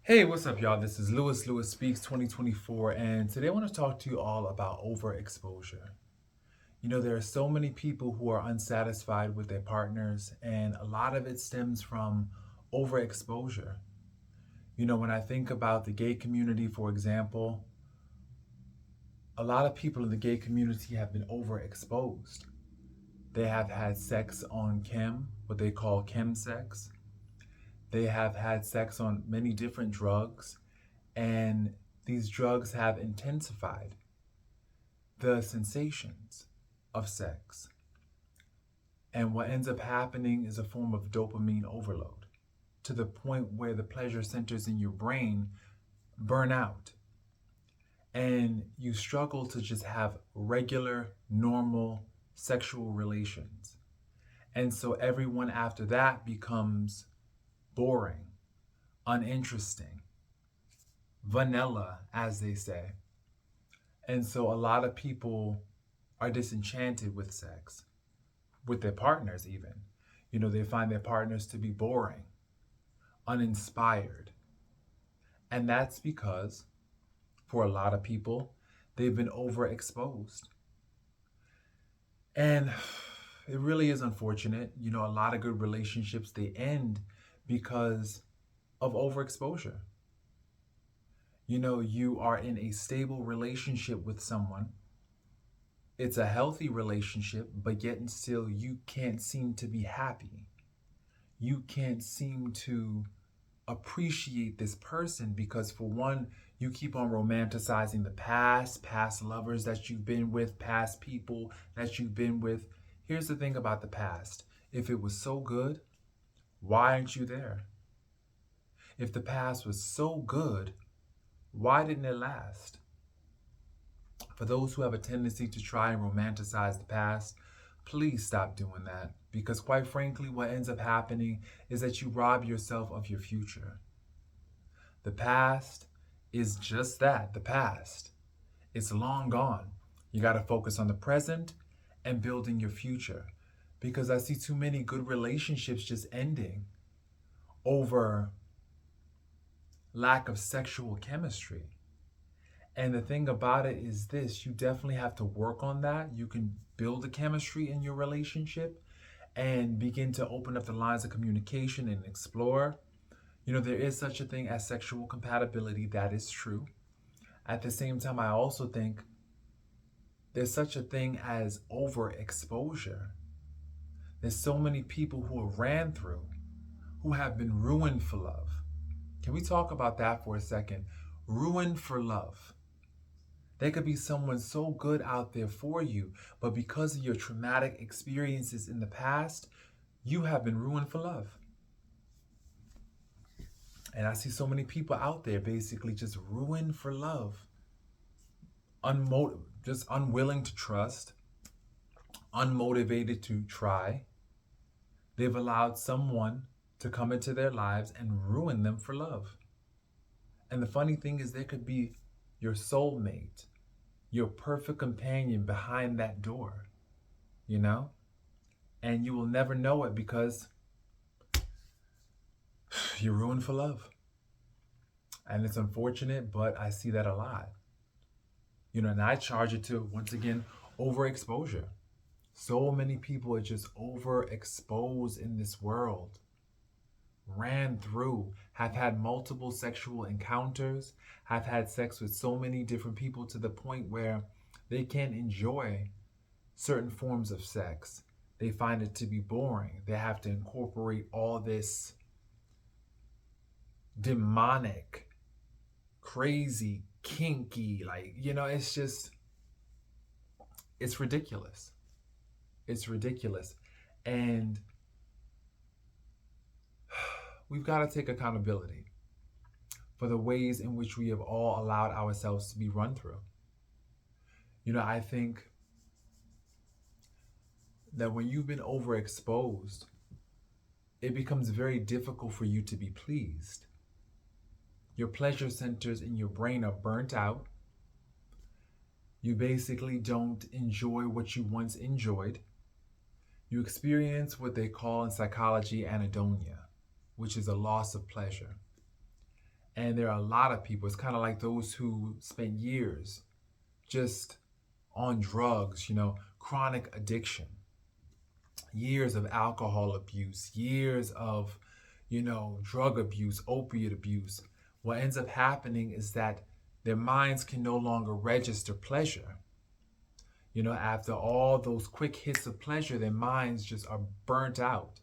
Hey, what's up, y'all? This is Lewis Speaks 2024, and today I want to talk to you all about overexposure. There are so many people who are unsatisfied with their partners, and a lot of it stems from overexposure. When I think about the gay community, for example, a lot of people in the gay community have been overexposed. They have had sex on chem, what they call chem sex. They have had sex on many different drugs, and these drugs have intensified the sensations of sex. And what ends up happening is a form of dopamine overload to the point where the pleasure centers in your brain burn out and you struggle to just have regular, normal sexual relations. And so everyone after that becomes boring, uninteresting, vanilla, as they say. And so a lot of people are disenchanted with sex, with their partners even. They find their partners to be boring, uninspired. And that's because, for a lot of people, they've been overexposed. And it really is unfortunate. A lot of good relationships, they end because of overexposure. You are in a stable relationship with someone. It's a healthy relationship, but yet and still you can't seem to be happy. You can't seem to appreciate this person because, for one, you keep on romanticizing the past lovers that you've been with, past people that you've been with. Here's the thing about the past. If it was so good, why aren't you there? If the past was so good, why didn't it last? For those who have a tendency to try and romanticize the past, please stop doing that, because quite frankly, what ends up happening is that you rob yourself of your future. The past is just that, the past. It's long gone. You got to focus on the present and building your future, because I see too many good relationships just ending over lack of sexual chemistry. And the thing about it is this, you definitely have to work on that. You can build the chemistry in your relationship and begin to open up the lines of communication and explore. There is such a thing as sexual compatibility. That is true. At the same time, I also think there's such a thing as overexposure. There's so many people who have ran through, who have been ruined for love. Can we talk about that for a second? Ruined for love. There could be someone so good out there for you, but because of your traumatic experiences in the past, you have been ruined for love. And I see so many people out there basically just ruined for love. Just unwilling to trust, unmotivated to try. They've allowed someone to come into their lives and ruin them for love. And the funny thing is, there could be your soulmate, your perfect companion behind that door, and you will never know it because you're ruined for love. And it's unfortunate, but I see that a lot. And I charge it to, once again, overexposure. So many people are just overexposed in this world. Ran through, have had multiple sexual encounters, have had sex with so many different people to the point where they can't enjoy certain forms of sex. They find it to be boring. They have to incorporate all this demonic, crazy, kinky, it's ridiculous. It's ridiculous. And we've got to take accountability for the ways in which we have all allowed ourselves to be run through. I think that when you've been overexposed, it becomes very difficult for you to be pleased. Your pleasure centers in your brain are burnt out. You basically don't enjoy what you once enjoyed. You experience what they call in psychology anhedonia, which is a loss of pleasure. And there are a lot of people, it's kind of like those who spent years just on drugs, chronic addiction, years of alcohol abuse, years of, drug abuse, opiate abuse. What ends up happening is that their minds can no longer register pleasure. After all those quick hits of pleasure, their minds just are burnt out.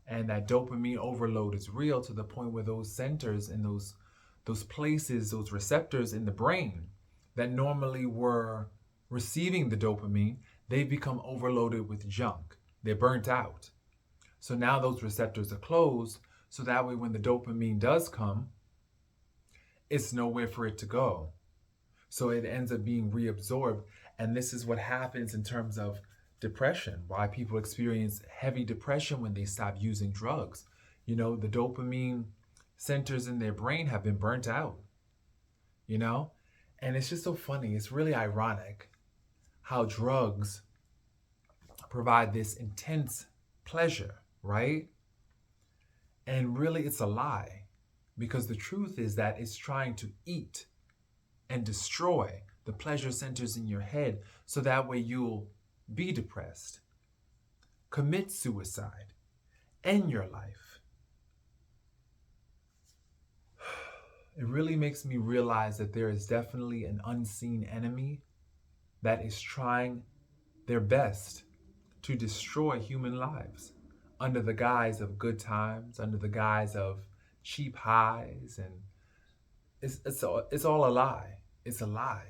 And that dopamine overload is real to the point where those centers and those places, those receptors in the brain that normally were receiving the dopamine, they become overloaded with junk. They're burnt out. So now those receptors are closed, so that way when the dopamine does come, it's nowhere for it to go. So it ends up being reabsorbed. And this is what happens in terms of depression, why people experience heavy depression when they stop using drugs. The dopamine centers in their brain have been burnt out, you know? And it's just so funny. It's really ironic how drugs provide this intense pleasure, right? And really, it's a lie, because the truth is that it's trying to eat and destroy the pleasure centers in your head, so that way you'll be depressed, commit suicide, end your life. It really makes me realize that there is definitely an unseen enemy that is trying their best to destroy human lives under the guise of good times, under the guise of cheap highs, and it's all a lie. It's a lie.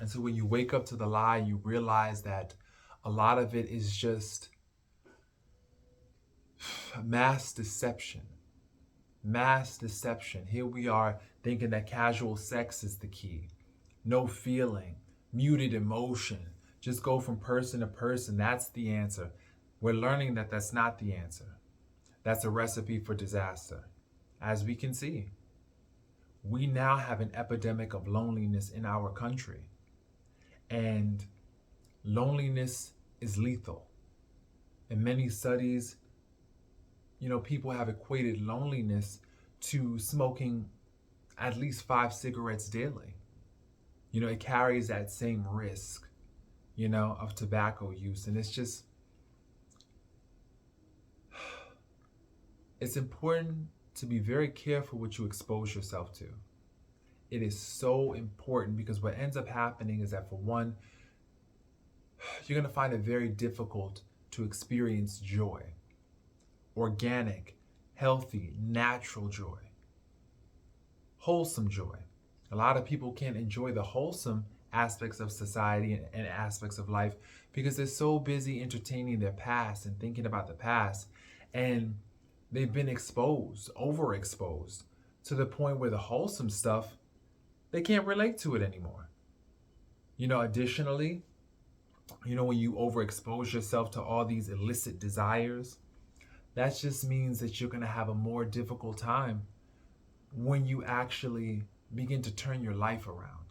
And so when you wake up to the lie, you realize that a lot of it is just mass deception. Mass deception. Here we are thinking that casual sex is the key. No feeling, muted emotion. Just go from person to person. That's the answer. We're learning that that's not the answer. That's a recipe for disaster. As we can see, we now have an epidemic of loneliness in our country. And loneliness is lethal. In many studies, people have equated loneliness to smoking at least 5 cigarettes daily. It carries that same risk, of tobacco use. And it's important to be very careful what you expose yourself to. It is so important, because what ends up happening is that, for one, you're going to find it very difficult to experience joy. Organic, healthy, natural joy. Wholesome joy. A lot of people can't enjoy the wholesome aspects of society and aspects of life because they're so busy entertaining their past and thinking about the past. And they've been exposed, overexposed, to the point where the wholesome stuff, they can't relate to it anymore. Additionally, when you overexpose yourself to all these illicit desires, that just means that you're going to have a more difficult time when you actually begin to turn your life around.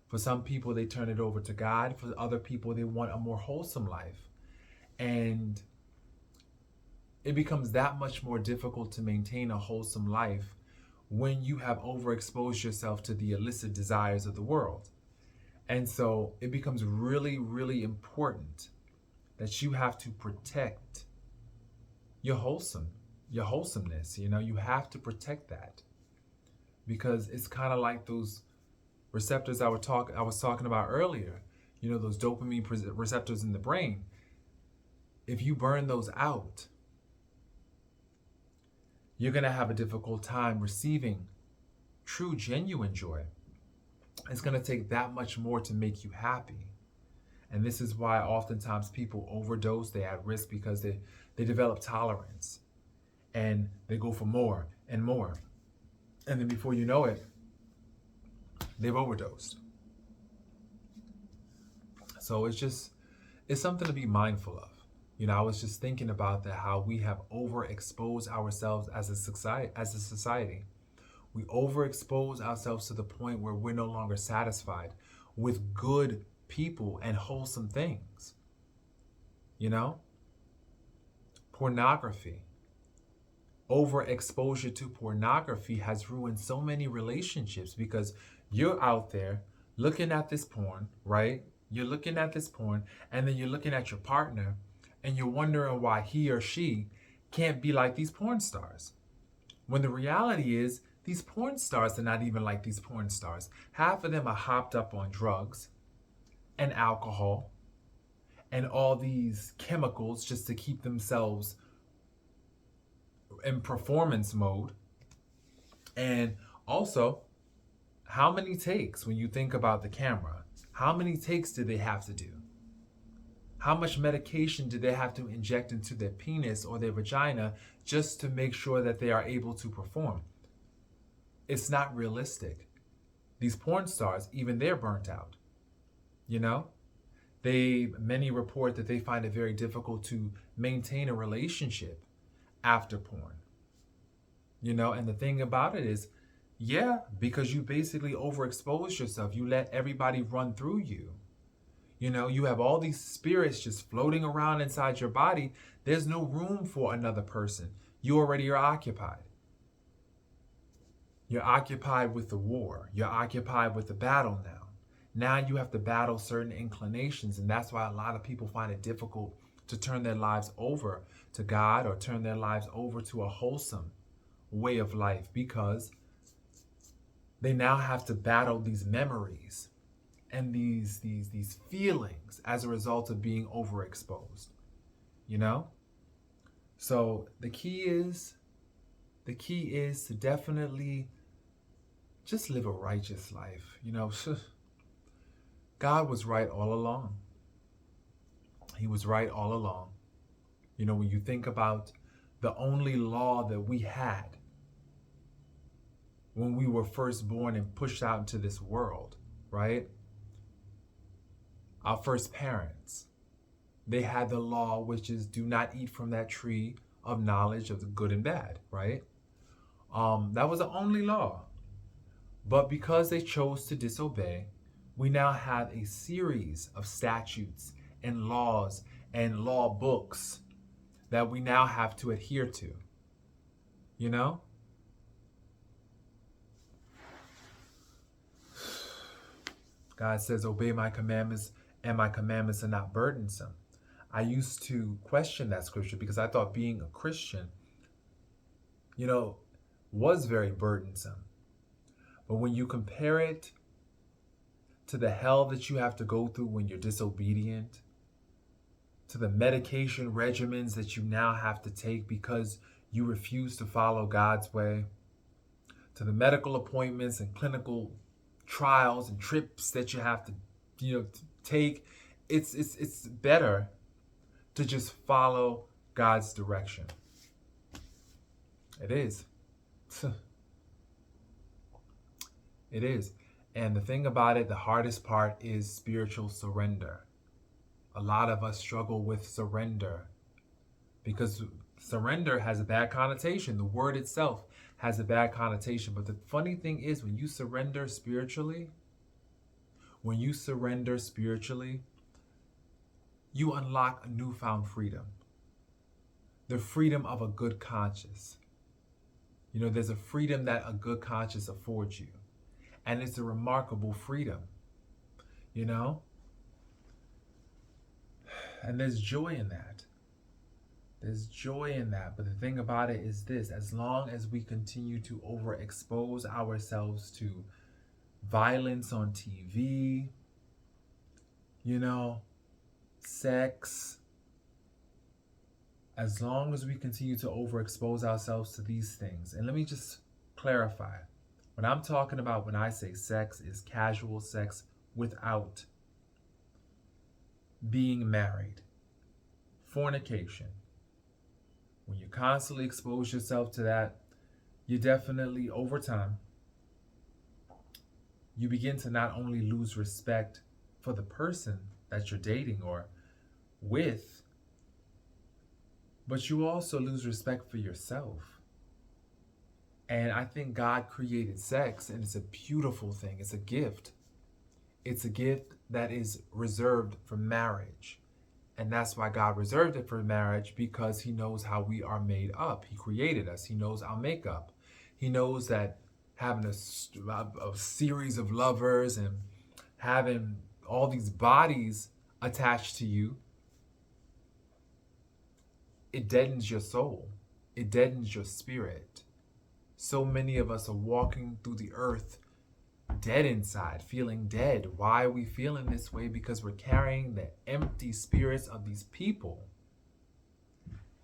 For some people, they turn it over to God. For other people, they want a more wholesome life. And it becomes that much more difficult to maintain a wholesome life when you have overexposed yourself to the illicit desires of the world. And so it becomes really, really important that you have to protect your wholesomeness. You have to protect that, because it's kind of like those receptors I was talking about earlier. Those dopamine receptors in the brain. If you burn those out, you're going to have a difficult time receiving true, genuine joy. It's going to take that much more to make you happy. And this is why oftentimes people overdose. They're at risk because they develop tolerance, and they go for more and more. And then before you know it, they've overdosed. So it's something to be mindful of. I was just thinking about that, how we have overexposed ourselves as a society. We overexpose ourselves to the point where we're no longer satisfied with good people and wholesome things. Pornography, Overexposure to pornography has ruined so many relationships because you're out there looking at this porn, right? You're looking at this porn, and then you're looking at your partner, and you're wondering why he or she can't be like these porn stars. When the reality is, these porn stars are not even like these porn stars. Half of them are hopped up on drugs and alcohol and all these chemicals just to keep themselves in performance mode. And also, how many takes, when you think about the camera, how many takes do they have to do? How much medication do they have to inject into their penis or their vagina just to make sure that they are able to perform? It's not realistic. These porn stars, even they're burnt out. You know? Many report that they find it very difficult to maintain a relationship after porn. You know, and the thing about it is, yeah, because you basically overexpose yourself. You let everybody run through you. You know, you have all these spirits just floating around inside your body. There's no room for another person. You already are occupied. You're occupied with the war. You're occupied with the battle now. Now you have to battle certain inclinations, and that's why a lot of people find it difficult to turn their lives over to God or turn their lives over to a wholesome way of life, because they now have to battle these memories and these feelings as a result of being overexposed, you know? So the key is to definitely just live a righteous life. You know, God was right all along. He was right all along. You know, when you think about the only law that we had when we were first born and pushed out into this world, right? Our first parents, they had the law, which is do not eat from that tree of knowledge of the good and bad, right? That was the only law. But because they chose to disobey, we now have a series of statutes and laws and law books that we now have to adhere to, you know? God says, obey my commandments, and my commandments are not burdensome. I used to question that scripture because I thought being a Christian, you know, was very burdensome. But when you compare it to the hell that you have to go through when you're disobedient, to the medication regimens that you now have to take because you refuse to follow God's way, to the medical appointments and clinical trials and trips that you have to, you know, take, it's better to just follow God's direction. It is. It is. And the thing about it, the hardest part is spiritual surrender. A lot of us struggle with surrender because surrender has a bad connotation. The word itself has a bad connotation. But the funny thing is, when you surrender spiritually, you unlock a newfound freedom. The freedom of a good conscience. You know, there's a freedom that a good conscience affords you. And it's a remarkable freedom, you know? And there's joy in that. There's joy in that. But the thing about it is this: as long as we continue to overexpose ourselves to violence on TV, you know, sex, as long as we continue to overexpose ourselves to these things, and let me just clarify. What I'm talking about when I say sex is casual sex without being married. Fornication. When you constantly expose yourself to that, you definitely, over time, you begin to not only lose respect for the person that you're dating or with, but you also lose respect for yourself. And I think God created sex, and it's a beautiful thing. It's a gift. It's a gift that is reserved for marriage And that's why God reserved it for marriage, because he knows how we are made up. He created us. He knows our makeup. He knows that having a series of lovers and having all these bodies attached to you, it deadens your soul. It deadens your spirit. So many of us are walking through the earth dead inside, feeling dead. Why are we feeling this way? Because we're carrying the empty spirits of these people.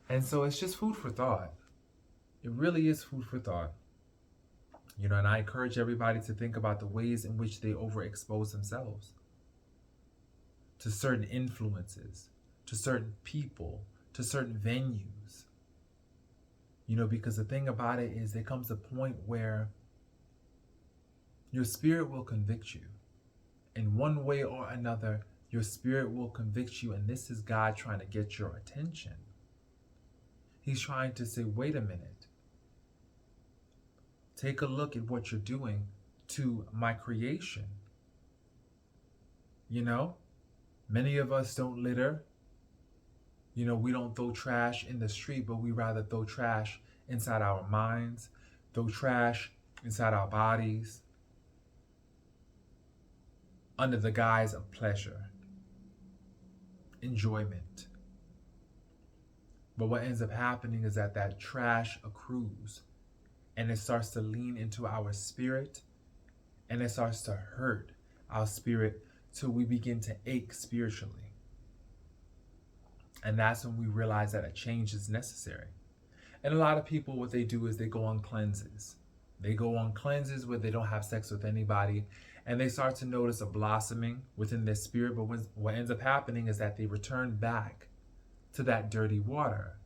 And so it's just food for thought. It really is food for thought. You know, and I encourage everybody to think about the ways in which they overexpose themselves to certain influences, to certain people, to certain venues. You know, because the thing about it is there comes a point where your spirit will convict you. In one way or another, your spirit will convict you, and this is God trying to get your attention. He's trying to say, wait a minute. Take a look at what you're doing to my creation. You know, many of us don't litter. You know, we don't throw trash in the street, but we rather throw trash inside our minds, throw trash inside our bodies, under the guise of pleasure, enjoyment. But what ends up happening is that that trash accrues, and it starts to lean into our spirit, and it starts to hurt our spirit till we begin to ache spiritually. And that's when we realize that a change is necessary. And a lot of people, what they do is they go on cleanses. They go on cleanses where they don't have sex with anybody, and they start to notice a blossoming within their spirit. But what ends up happening is that they return back to that dirty water,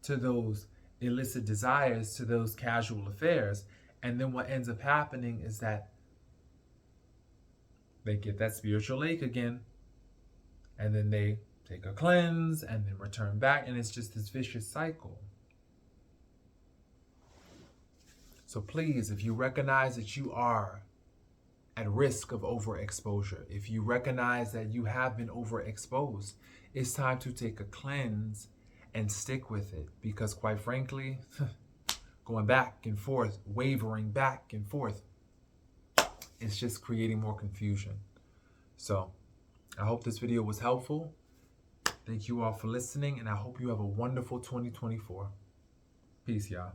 to those illicit desires, to those casual affairs. And then what ends up happening is that they get that spiritual ache again, and then they take a cleanse and then return back, and it's just this vicious cycle. So please, if you recognize that you are at risk of overexposure, if you recognize that you have been overexposed, it's time to take a cleanse and stick with it. Because quite frankly, going back and forth, wavering back and forth, it's just creating more confusion. So I hope this video was helpful. Thank you all for listening, and I hope you have a wonderful 2024. Peace, y'all.